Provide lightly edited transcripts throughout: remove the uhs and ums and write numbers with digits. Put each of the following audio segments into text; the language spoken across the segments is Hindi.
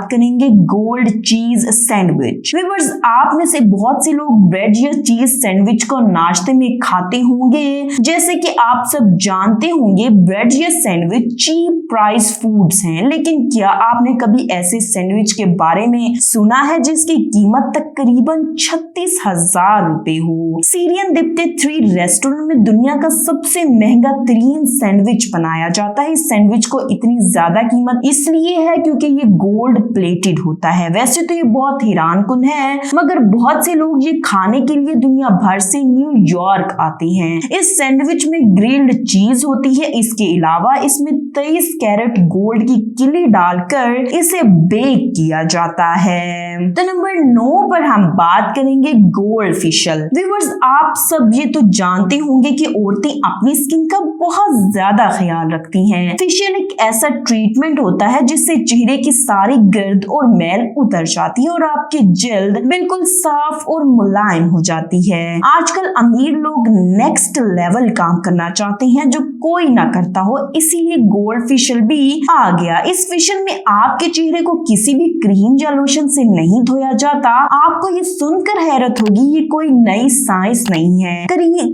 करेंगे गोल्ड चीज सैंडविच। व्यूअर्स, आप में से बहुत से लोग ब्रेड या चीज सैंडविच को नाश्ते में खाते होंगे। जैसे कि आप सब जानते होंगे ब्रेड या सैंडविच चीप प्राइस फूड्स हैं, लेकिन क्या आपने कभी ऐसे सैंडविच के बारे में सुना है जिसकी कीमत तकरीबन 36,000 रुपए हो? सीरियन दिप्ते 3 रेस्टोरेंट में दुनिया का सबसे महंगा तरीन सैंडविच बनाया जाता है। इस सैंडविच को इतनी ज्यादा कीमत इसलिए है क्योंकि ये गोल्ड प्लेटेड होता है। वैसे तो ये बहुत हैरानकुन है, मगर बहुत से लोग ये खाने के लिए दुनिया भर से न्यूयॉर्क आते हैं। इस सैंडविच में ग्रिल्ड चीज होती है। इसके अलावा इसमें 23 कैरेट गोल्ड की किली डालकर इसे बेक किया जाता है। तो नंबर 9 पर हम बात करेंगे गोल्ड फेशियल। व्यूअर्स, आप सब ये तो जानते होंगे कि औरतें अपनी स्किन का बहुत ज्यादा ख्याल रखती हैं। फेशियल एक ऐसा ट्रीटमेंट होता है जिससे चेहरे की सारी गर्द और मैल उतर जाती है और आपकी जल्द बिल्कुल साफ और मुलायम हो जाती है। आजकल अमीर लोग नेक्स्ट लेवल काम करना चाहते हैं जो कोई ना करता हो, इसीलिए गोल्ड फेशियल भी आ गया। इस फेशियल में आपके चेहरे को किसी भी क्रीम या लोशन से नहीं धोया जाता। आपको ये सुनकर हैरत होगी, ये कोई नई साइंस नहीं है।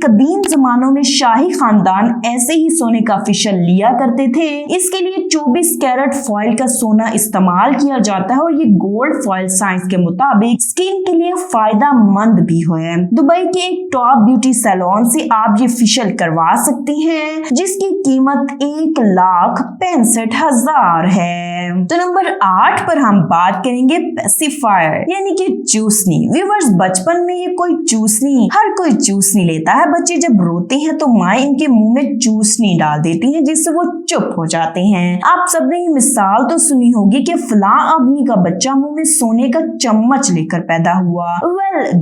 कदीम जमानों में शाही खानदान ऐसे ही सोने का फेशियल लिया करते थे। इसके लिए 24 कैरेट फॉइल का सोना इस्तेमाल किया जाता है और ये गोल्ड फॉइल साइंस के मुताबिक स्किन के लिए फायदा मंद भी है। दुबई के एक टॉप ब्यूटी सैलून से आप ये फेशियल करवा सकते हैं जिसकी कीमत 1,65,000 है। तो नंबर 8 पर हम बात करेंगे पेसिफायर यानी कि चूसनी। व्यूअर्स, बचपन में ये कोई चूसनी हर कोई चूसनी लेता है। बच्चे जब रोते हैं तो माँ इनके मुंह में चूसनी डाल देती है जिससे वो चुप हो जाते हैं। आप सबने ये मिसाल तो सुनी होगी कि फलां आदमी का बच्चा मुंह में सोने का चम्मच लेकर पैदा हुआ।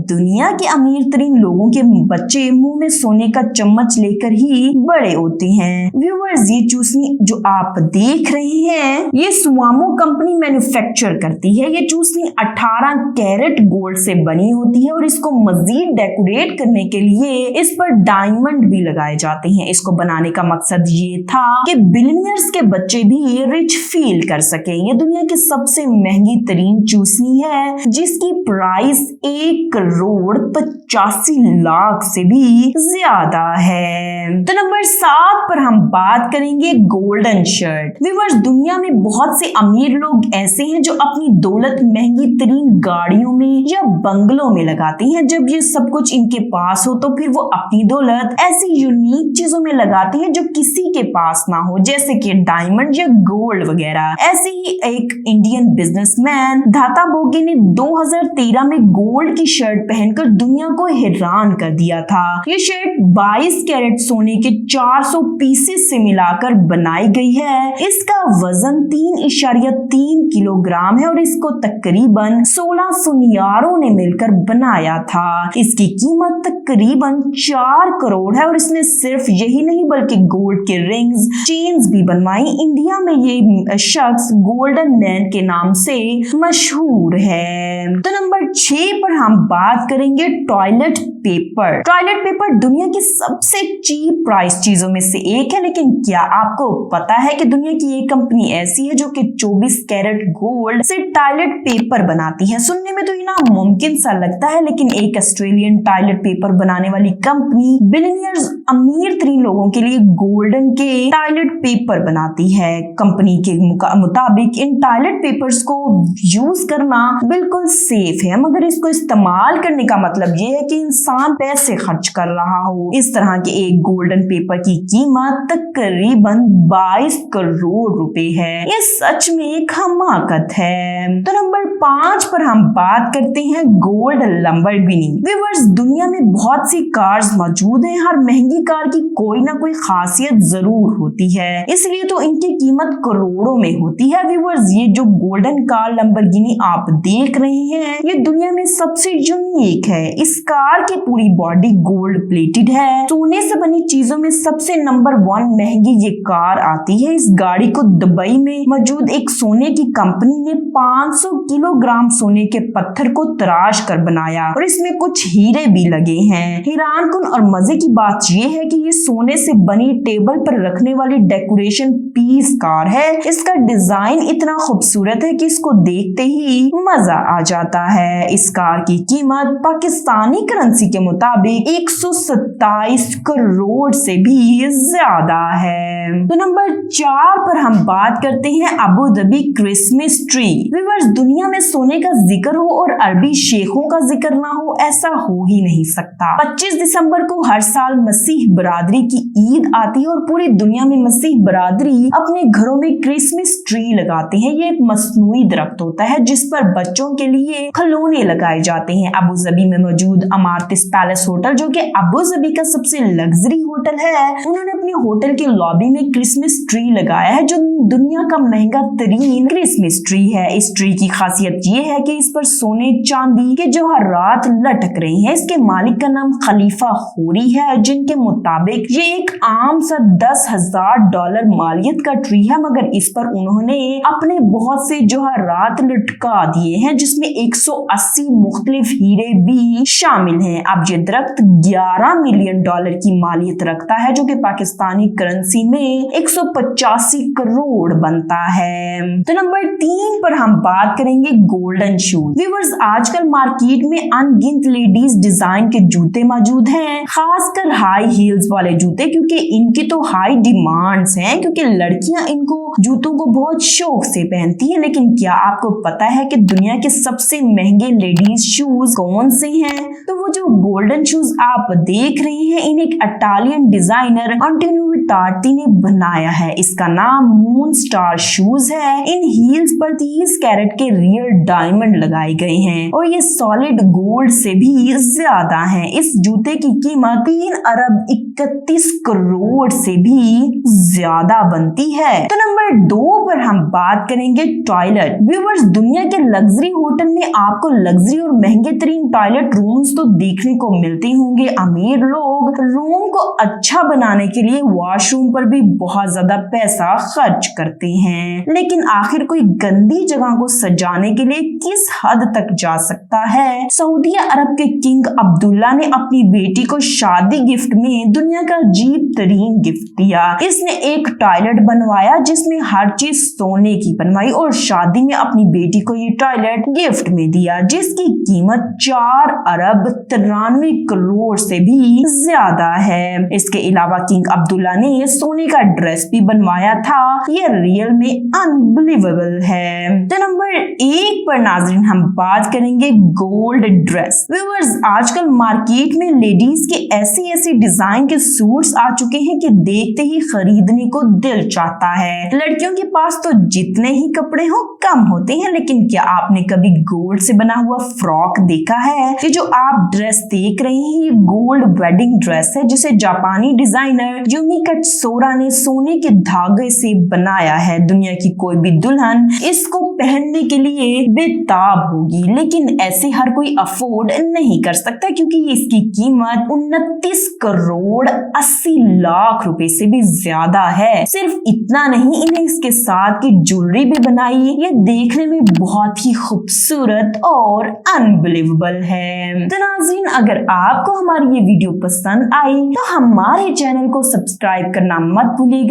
दुनिया के अमीर तरीन लोगों के बच्चे मुंह में सोने का चम्मच लेकर ही बड़े होते हैं। व्यूअर्स, ये चूसनी जो आप देख रहे हैं ये सुवामो कंपनी मैन्युफैक्चर करती है। ये चूसनी 18 कैरेट गोल्ड से बनी होती है और इसको मजीद डेकोरेट करने के लिए इस पर डायमंड भी लगाए जाते हैं। इसको बनाने का मकसद ये था कि बिलियनियर्स के बच्चे भी रिच फील कर सके। ये दुनिया की सबसे महंगी तरीन चूसनी है जिसकी प्राइस 1,85,00,000 से भी ज्यादा है। तो नंबर 7 पर हम बात करेंगे गोल्डन शर्ट। व्यूअर्स, दुनिया में बहुत से अमीर लोग ऐसे हैं जो अपनी दौलत महंगी तरीन गाड़ियों में या बंगलों में लगाते हैं। जब ये सब कुछ इनके पास हो तो फिर वो अपनी दौलत ऐसी यूनिक चीजों में लगाते हैं जो किसी के पास ना हो, जैसे कि डायमंड या गोल्ड वगैरह। ऐसे ही एक इंडियन बिजनेसमैन धाता बोगी ने 2013 में गोल्ड की शर्ट पहनकर दुनिया को हैरान कर दिया था। ये शर्ट 22 कैरेट सोने के 400 पीसेस से मिलाकर बनाई गई है। इसका वजन 3.3 किलोग्राम है और इसको तकरीबन 16 सुनियारों ने मिलकर बनाया था। इसकी कीमत तकरीबन 4 करोड़ है और इसने सिर्फ यही नहीं बल्कि गोल्ड के रिंग्स, चेन्स भी बनवाई। इंडिया में ये शख्स गोल्डन मैन के नाम से मशहूर है। तो नंबर 6 पर हम बात करेंगे टॉयलेट पेपर। टॉयलेट पेपर दुनिया की सबसे चीप प्राइस चीजों में से एक है, लेकिन क्या आपको पता है कि दुनिया की एक कंपनी ऐसी है जो कि 24 कैरेट गोल्ड से टॉयलेट पेपर बनाती है? सुनने में तो ये नामुमकिन सा लगता है, लेकिन एक ऑस्ट्रेलियन टॉयलेट पेपर बनाने वाली कंपनी बिलियनियर्स अमीर तरीन लोगों के लिए गोल्डन के टॉयलेट पेपर बनाती है। कंपनी के मुताबिक इन टॉयलेट पेपर्स को यूज करना बिल्कुल सेफ है, मगर इसको इस्तेमाल करने का मतलब ये है कि इंसान पैसे खर्च कर रहा हो। इस तरह के एक गोल्डन पेपर की कीमत तकरीबन 22 करोड़ रुपए है। ये सच में एक हमाकत है। तो नंबर 5 पर हम बात करते हैं गोल्ड लैम्बोर्गिनी। व्यूअर्स, दुनिया में बहुत सी कार्स मौजूद हैं। हर महंगी कार की कोई ना कोई खासियत जरूर होती है, इसलिए तो इनकी कीमत करोड़ों में होती है। व्यूअर्स, ये जो गोल्डन कार लैम्बोर्गिनी आप देख रहे हैं ये दुनिया में सबसे यूनिक है। इस कार की पूरी बॉडी गोल्ड प्लेटेड है। सोने से बनी चीजों में सबसे नंबर 1 महंगी ये कार आती है। इस गाड़ी को दुबई में मौजूद एक सोने की कंपनी ने 500 किलोग्राम सोने के पत्थर को तराश कर बनाया और इसमें कुछ हीरे भी लगे हैं। हैरानकुन और मजे की बात ये है कि ये सोने से बनी टेबल पर रखने वाली डेकोरेशन पीस कार है। इसका डिजाइन इतना खूबसूरत खूबसूरत है कि इसको देखते ही मजा आ जाता है। इस कार की कीमत पाकिस्तानी करेंसी के मुताबिक 127 करोड़ से भी ज्यादा है। तो नंबर 4 पर हम बात करते हैं Abu Dhabi Christmas tree. Viewers, दुनिया में सोने का जिक्र हो और अरबी शेखों का जिक्र ना हो, ऐसा हो ही नहीं सकता। 25 दिसंबर को हर साल मसीह बरादरी की ईद आती है और पूरी दुनिया में मसीह बरादरी अपने घरों में क्रिसमस ट्री लगाते हैं। ये एक मसनूई दरख्त होता है जिस पर बच्चों के लिए खिलौने लगाए जाते हैं। अबू धाबी में मौजूद अमारतिस पैलेस होटल, जो कि अबू धाबी का सबसे लग्जरी होटल है, उन्होंने अपने होटल के लॉबी में क्रिसमस ट्री लगाया है जो दुनिया का महंगा तरीन क्रिसमस ट्री है। इस ट्री की खासियत ये है कि इस पर सोने चांदी के जवाहरात लटक रहे हैं। इसके मालिक का नाम खलीफा होरी है, जिनके मुताबिक ये एक आम सा $10,000 मालियत का ट्री है, मगर इस पर उन्होंने अपने बहुत से जवाहरात लटका दिए हैं जिसमें 180 मुख्तलिफ हीरे भी शामिल हैं। अब ये दरख्त $11 मिलियन की मालियत रखता है, जो कि पाकिस्तानी करेंसी में 185 करोड़ बनता है। तो नंबर 3 पर हम बात करेंगे गोल्डन शूज। व्यूअर्स, आजकल मार्केट में अनगिनत लेडीज डिजाइन के जूते मौजूद हैं, खासकर हाई हील्स वाले जूते, क्योंकि इनकी तो हाई डिमांड्स हैं, क्योंकि लड़कियां इनको जूतों को बहुत शौक से पहनती हैं। लेकिन क्या आपको पता है कि दुनिया के सबसे महंगे लेडीज शूज कौन से हैं? तो वो जो गोल्डन शूज आप देख रहे हैं, इन्हें एक इटालियन डिजाइनर एंटोनियो विटार्टी ने बनाया है। इसका नाम मून स्टार शूज है। इन हील्स पर 30 कैरेट के रियल डायमंड लगाए गए हैं और ये सॉलिड गोल्ड से भी ज्यादा हैं। इस जूते की कीमत 3 अरब 31 करोड़ से भी ज्यादा बनती है। तो नंबर 2 पर हम बात करेंगे टॉयलेट। व्यूअर्स, दुनिया के लग्जरी होटल में आपको लग्जरी और महंगे तरीन टॉयलेट रूम्स तो देखने को मिलते होंगे। अमीर लोग रूम को अच्छा बनाने के लिए वॉशरूम पर भी बहुत ज्यादा पैसा खर्च करते हैं, लेकिन आखिर कोई गंदी जगह को सजाने के लिए किस हद तक जा सकता है? सऊदी अरब के किंग अब्दुल्ला ने अपनी बेटी को शादी गिफ्ट में दुनिया का अजीब तरीन गिफ्ट दिया। इसने एक टॉयलेट बनवाया जिसमें हर चीज सोने की बनवाई और शादी में अपनी बेटी को ये टॉयलेट गिफ्ट में दिया, जिसकी कीमत 4 अरब 93 करोड़ से भी ज्यादा है। इसके अलावा किंग अब्दुल्ला ने सोने का ड्रेस भी बनवाया था। ये रियल में अनबिलीवेबल है। तो नंबर 1 पर नाज़रीन हम बात करेंगे गोल्ड ड्रेस। व्यूअर्स, आजकल मार्केट में लेडीज के ऐसी डिजाइन के सूट्स आ चुके हैं कि देखते ही खरीदने को दिल चाहता है। लड़कियों के पास तो जितने ही कपड़े हो कम होते हैं, लेकिन क्या आपने कभी गोल्ड से बना हुआ फ्रॉक देखा है? ये जो आप ड्रेस देख रहे हैं, ये गोल्ड वेडिंग ड्रेस है जिसे जापानी डिजाइनर यूमी कटसोरा ने सोने के धागे से बनाया है। दुनिया की कोई भी दुल्हन इसको पहनने के लिए बेताब होगी, लेकिन ऐसे हर कोई अफोर्ड नहीं कर सकता क्योंकि इसकी कीमत 29 करोड़ 80 लाख रुपए से भी ज्यादा है। सिर्फ इतना नहीं, इन्हें इसके साथ की ज्वेलरी भी बनाई। ये देखने में बहुत ही खूबसूरत और अनबिलीवेबल है। तो नाज़रीन, अगर आपको हमारी ये वीडियो पसंद आई तो हमारे चैनल को सब्सक्राइब करना मत भूलिएगा।